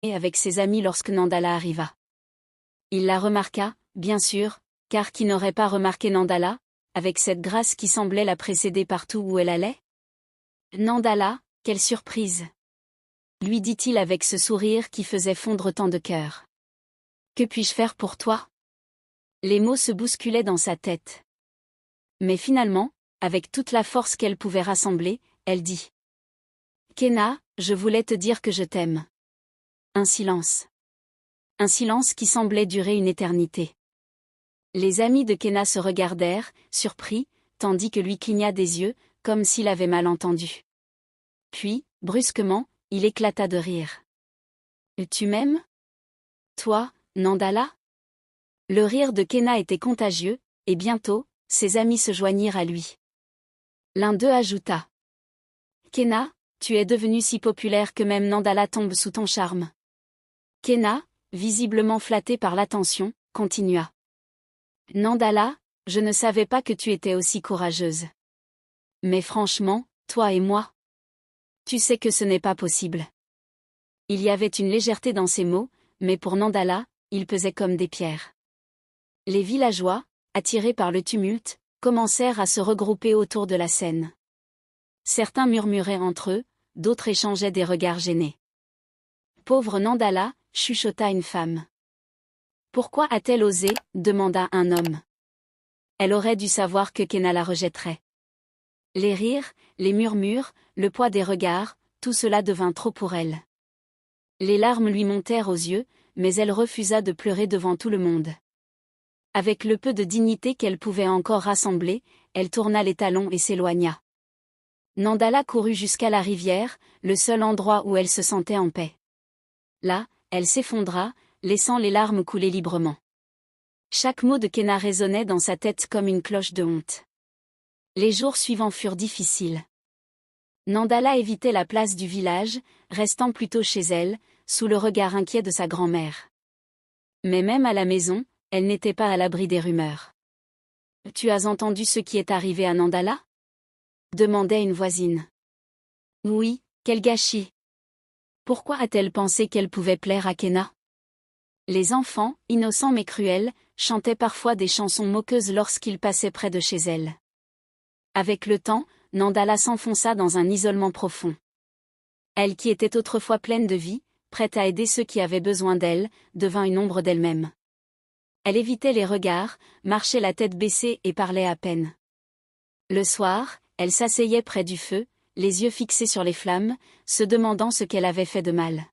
avec ses amis lorsque Nandala arriva. Il la remarqua, bien sûr, car qui n'aurait pas remarqué Nandala, avec cette grâce qui semblait la précéder partout où elle allait? Nandala, quelle surprise! Lui dit-il avec ce sourire qui faisait fondre tant de cœurs. Que puis-je faire pour toi? Les mots se bousculaient dans sa tête. Mais finalement, avec toute la force qu'elle pouvait rassembler, elle dit. Kenna, je voulais te dire que je t'aime. Un silence. Un silence qui semblait durer une éternité. Les amis de Kenna se regardèrent, surpris, tandis que lui cligna des yeux, comme s'il avait mal entendu. Puis, brusquement, il éclata de rire. Tu m'aimes? Toi, Nandala? Le rire de Kenna était contagieux, et bientôt, ses amis se joignirent à lui. L'un d'eux ajouta. Kenna, tu es devenu si populaire que même Nandala tombe sous ton charme. Kenna, visiblement flatté par l'attention, continua. Nandala, je ne savais pas que tu étais aussi courageuse. Mais franchement, toi et moi. Tu sais que ce n'est pas possible. Il y avait une légèreté dans ses mots, mais pour Nandala, ils pesaient comme des pierres. Les villageois, attirés par le tumulte, commencèrent à se regrouper autour de la scène. Certains murmuraient entre eux, d'autres échangeaient des regards gênés. Pauvre Nandala, chuchota une femme. Pourquoi a-t-elle osé? Demanda un homme. Elle aurait dû savoir que Kenna la rejetterait. Les rires, les murmures, le poids des regards, tout cela devint trop pour elle. Les larmes lui montèrent aux yeux, mais elle refusa de pleurer devant tout le monde. Avec le peu de dignité qu'elle pouvait encore rassembler, elle tourna les talons et s'éloigna. Nandala courut jusqu'à la rivière, le seul endroit où elle se sentait en paix. Là, elle s'effondra, laissant les larmes couler librement. Chaque mot de Kenna résonnait dans sa tête comme une cloche de honte. Les jours suivants furent difficiles. Nandala évitait la place du village, restant plutôt chez elle, sous le regard inquiet de sa grand-mère. Mais même à la maison, elle n'était pas à l'abri des rumeurs. « Tu as entendu ce qui est arrivé à Nandala ?» demandait une voisine. « Oui, quel gâchis! Pourquoi a-t-elle pensé qu'elle pouvait plaire à Kenna ?» Les enfants, innocents mais cruels, chantaient parfois des chansons moqueuses lorsqu'ils passaient près de chez elle. Avec le temps, Nandala s'enfonça dans un isolement profond. Elle qui était autrefois pleine de vie, prête à aider ceux qui avaient besoin d'elle, devint une ombre d'elle-même. Elle évitait les regards, marchait la tête baissée et parlait à peine. Le soir, elle s'asseyait près du feu, les yeux fixés sur les flammes, se demandant ce qu'elle avait fait de mal.